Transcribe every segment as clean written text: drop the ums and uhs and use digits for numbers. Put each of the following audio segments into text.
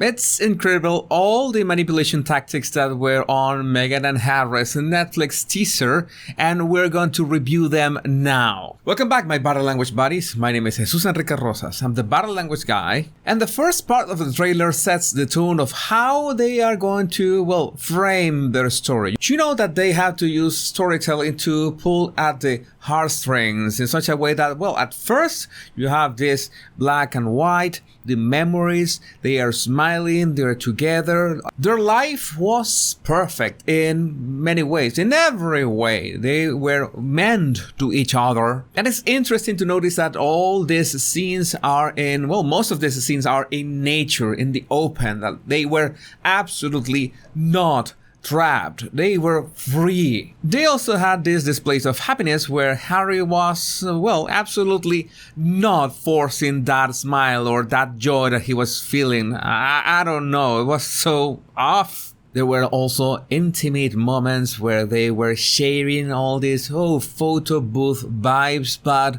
It's incredible, all the manipulation tactics that were on Meghan and Harry's Netflix teaser, and we're going to review them now. Welcome back, my body language buddies. My name is Jesus Enrique Rosas. I'm the body language guy, and the first part of the trailer sets the tone of how they are going to, frame their story. You know that they have to use storytelling to pull at the heartstrings in such a way that, at first you have this black and white, the memories, they are smiling, they're together. Their life was perfect in many ways, in every way. They were meant to each other. And it's interesting to notice that all these scenes are most of these scenes are in nature, in the open, that they were absolutely not trapped. They were free. They also had these displays of happiness where Harry was, absolutely not forcing that smile or that joy that he was feeling. I don't know. It was so off. There were also intimate moments where they were sharing all these, photo booth vibes, but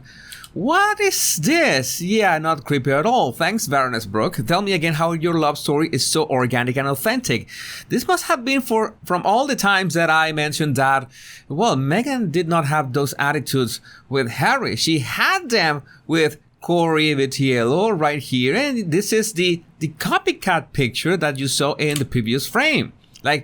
what is this? Yeah, not creepy at all. Thanks, Baroness Brooke. Tell me again how your love story is so organic and authentic. This must have been from all the times that I mentioned that, Meghan did not have those attitudes with Harry. She had them with Corey Vitiello right here. And this is the copycat picture that you saw in the previous frame. I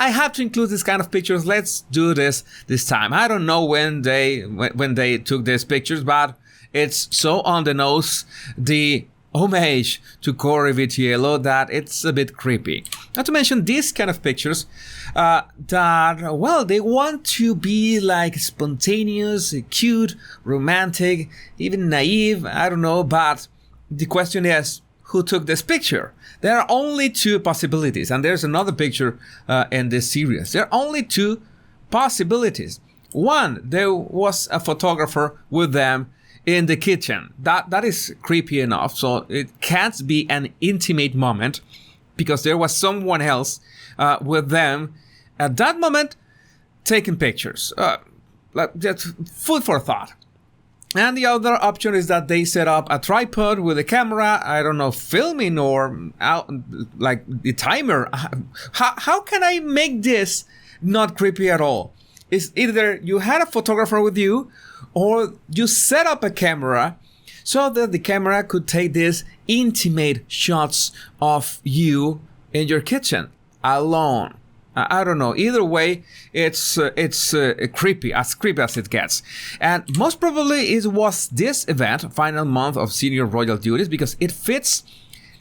have to include this kind of pictures. Let's do this time. I don't know when they took these pictures, but it's so on the nose, the homage to Corey Vitiello, that it's a bit creepy. Not to mention these kind of pictures that, they want to be spontaneous, cute, romantic, even naive. I don't know, but the question is, who took this picture? There are only two possibilities, and there's another picture in this series. There are only two possibilities. One, there was a photographer with them in the kitchen. That is creepy enough, so it can't be an intimate moment because there was someone else with them at that moment taking pictures. Just food for thought. And the other option is that they set up a tripod with a camera, I don't know, filming or the timer. How can I make this not creepy at all? It's either you had a photographer with you or you set up a camera so that the camera could take these intimate shots of you in your kitchen alone. I don't know. Either way, it's creepy as it gets. And most probably it was this event, final month of senior royal duties, because it fits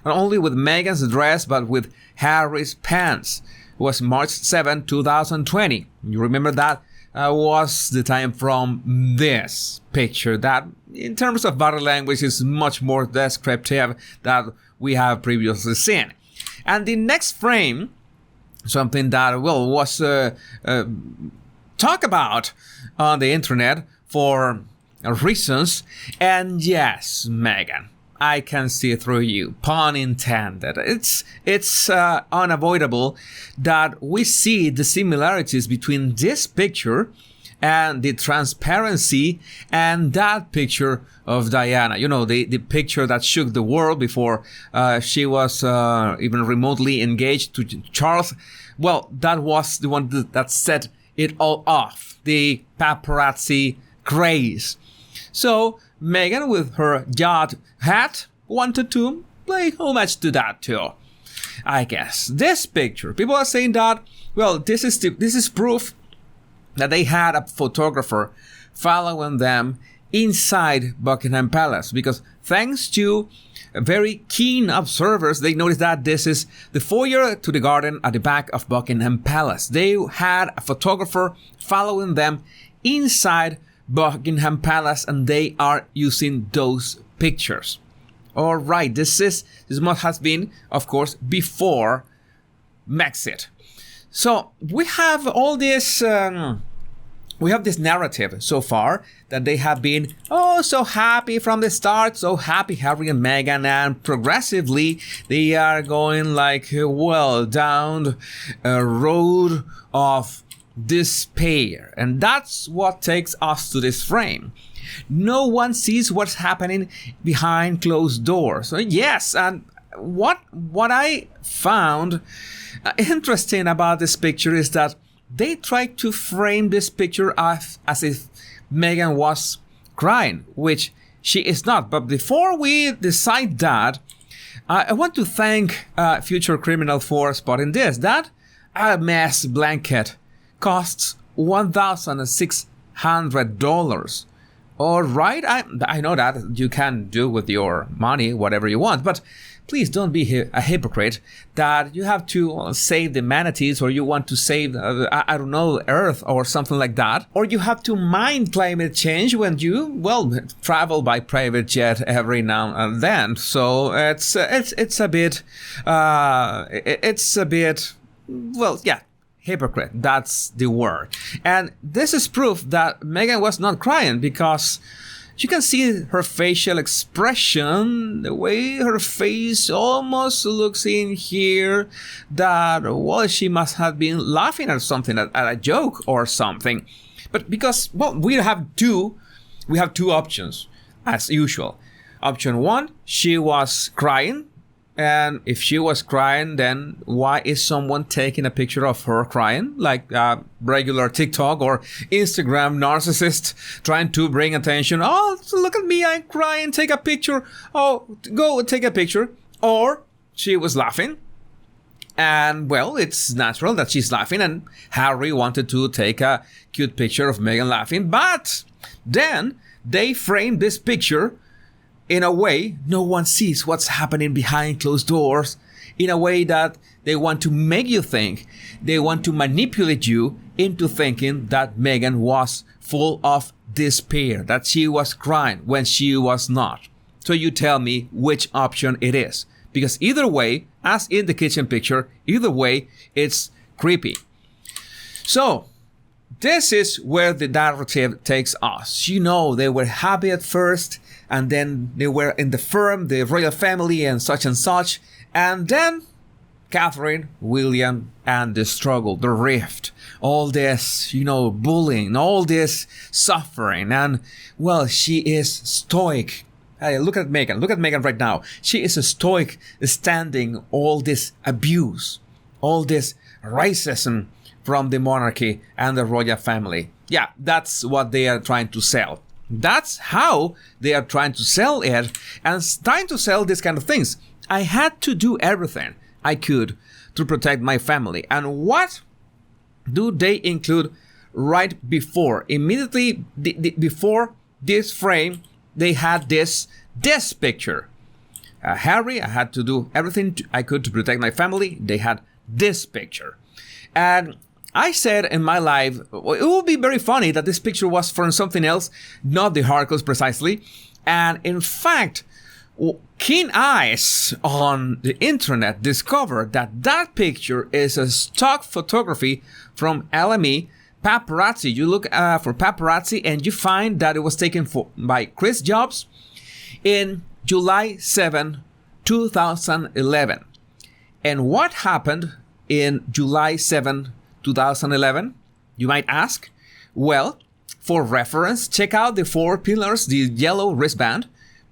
not only with Meghan's dress, but with Harry's pants. It was March 7, 2020. You remember that was the time from this picture that, in terms of body language, is much more descriptive than we have previously seen. And the next frame, something that was talked about on the internet for reasons. And yes, Meghan, I can see through you, pun intended. It's unavoidable that we see the similarities between this picture and the transparency and that picture of Diana. You know, the picture that shook the world before she was even remotely engaged to Charles. Well, that was the one that set it all off, the paparazzi craze. So Meghan, with her yacht hat, wanted to play homage to that too, I guess. This picture, people are saying that, this is proof that they had a photographer following them inside Buckingham Palace, because thanks to very keen observers, they noticed that this is the foyer to the garden at the back of Buckingham Palace. They had a photographer following them inside Buckingham Palace, and they are using those pictures. All right, this must have been, of course, before Brexit. So we have all this. We have this narrative so far that they have been so happy from the start, so happy, Harry and Meghan, and progressively they are going down a road of despair. And that's what takes us to this frame. No one sees what's happening behind closed doors. So yes, and what I found interesting about this picture is that they tried to frame this picture as if Meghan was crying, which she is not. But before we decide that, I want to thank Future Criminal for spotting this. That Hermes blanket costs $1,600. All right, I know that you can do with your money whatever you want, but please don't be a hypocrite that you have to save the manatees, or you want to save, I don't know, Earth or something like that. Or you have to mind climate change when you, well, travel by private jet every now and then. So it's a bit, well, yeah, hypocrite. That's the word. And this is proof that Meghan was not crying, because you can see her facial expression, the way her face almost looks in here, that, well, she must have been laughing at something, at a joke or something. But because, well, we have two options, as usual. Option one, she was crying. And if she was crying, then why is someone taking a picture of her crying? Like a regular TikTok or Instagram narcissist trying to bring attention. Oh, look at me, I'm crying, take a picture. Oh, go take a picture. Or she was laughing. And, well, it's natural that she's laughing. And Harry wanted to take a cute picture of Meghan laughing. But then they framed this picture in a way no one sees what's happening behind closed doors, in a way that they want to make you think, they want to manipulate you into thinking that Meghan was full of despair, that she was crying when she was not. So you tell me which option it is. Because either way, as in the kitchen picture, either way, it's creepy. So, this is where the narrative takes us. You know, they were happy at first, and then they were in the firm, the royal family, and such, and then Catherine, William, and the struggle, the rift, all this, you know, bullying, all this suffering, and, well, she is stoic. Hey, look at Meghan right now. She is a stoic, standing all this abuse, all this racism from the monarchy and the royal family. Yeah, that's what they are trying to sell. That's how they are trying to sell it, and trying to sell these kind of things. I had to do everything I could to protect my family. And what do they include right before? Immediately before this frame, they had this picture. Harry, I had to do everything I could to protect my family. They had this picture. And I said in my live, it would be very funny that this picture was from something else, not the Harkles precisely. And in fact, keen eyes on the internet discovered that that picture is a stock photography from LME paparazzi. You look for paparazzi and you find that it was taken by Chris Jobs in July 7, 2011. And what happened in July 7, 2011, you might ask? Well, for reference, check out the 4 pillars, the yellow wristband,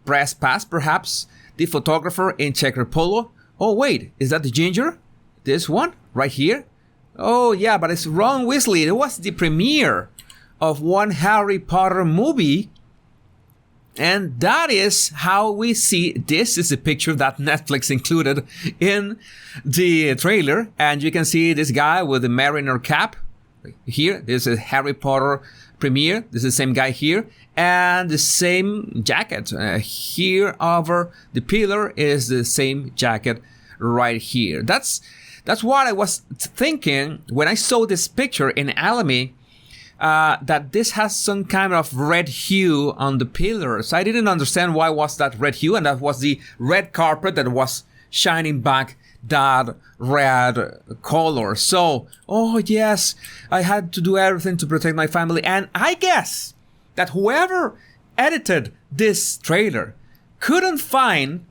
press pass perhaps, the photographer in checker polo. Oh wait, is that the ginger? This one, right here? Oh yeah, but it's Ron Weasley. It was the premiere of one Harry Potter movie. And that is how we see, this is a picture that Netflix included in the trailer. And you can see this guy with the mariner cap here. This is Harry Potter premiere. This is the same guy here. And the same jacket here over the pillar is the same jacket right here. That's what I was thinking when I saw this picture in LME. That this has some kind of red hue on the pillars. I didn't understand why was that red hue, and that was the red carpet that was shining back that red color. So, oh yes, I had to do everything to protect my family. And I guess that whoever edited this trailer couldn't find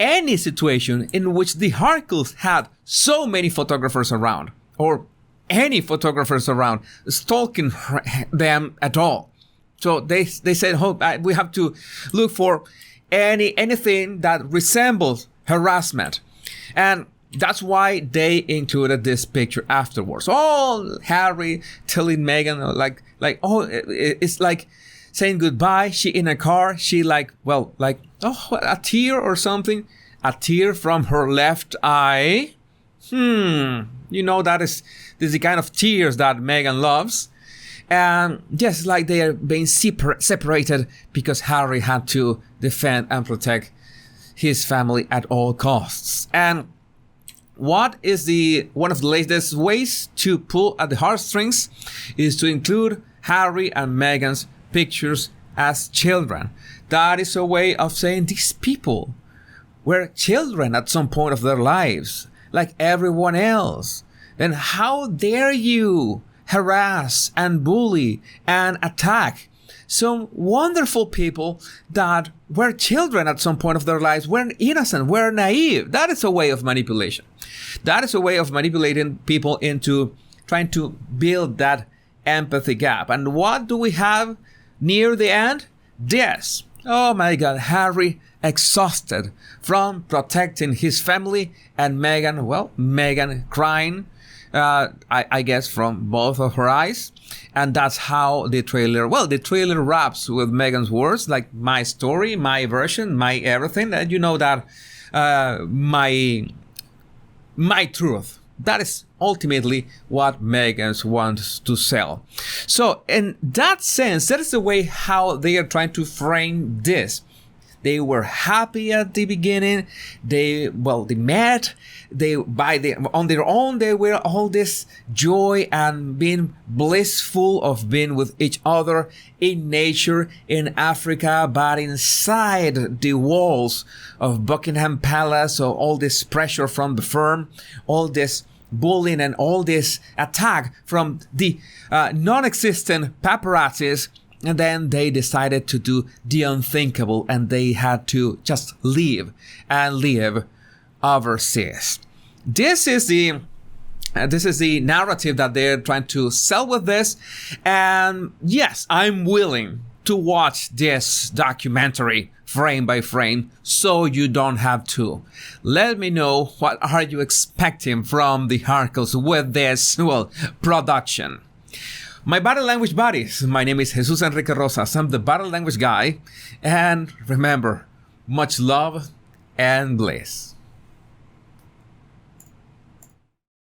any situation in which the Harkles had so many photographers around, or any photographers around stalking them at all. So they said, oh, we have to look for anything that resembles harassment. And that's why they included this picture afterwards. Oh, Harry telling Meghan it's like saying goodbye. She in a car. She a tear or something. A tear from her left eye. This is the kind of tears that Meghan loves. And just like they are being separated because Harry had to defend and protect his family at all costs. And what is one of the latest ways to pull at the heartstrings is to include Harry and Meghan's pictures as children. That is a way of saying these people were children at some point of their lives, like everyone else. Then how dare you harass and bully and attack some wonderful people that were children at some point of their lives, were innocent, were naive. That is a way of manipulation. That is a way of manipulating people into trying to build that empathy gap. And what do we have near the end? This. Oh my God, Harry exhausted from protecting his family, and Meghan crying, I guess from both of her eyes. And that's how the trailer wraps with Meghan's words, like my story, my version, my everything. And you know that my truth. That is ultimately what Meghan wants to sell. So in that sense, that is the way how they are trying to frame this. They were happy at the beginning. They met. On their own, they were all this joy and being blissful of being with each other in nature in Africa, but inside the walls of Buckingham Palace, or all this pressure from the firm, all this bullying and all this attack from the non-existent paparazzis. And then they decided to do the unthinkable, and they had to just live overseas. This is the narrative that they're trying to sell with this. And yes, I'm willing to watch this documentary frame by frame, so you don't have to. Let me know, what are you expecting from the articles with this, production. My body language buddies, my name is Jesus Enrique Rosas. I'm the body language guy. And remember, much love and bliss.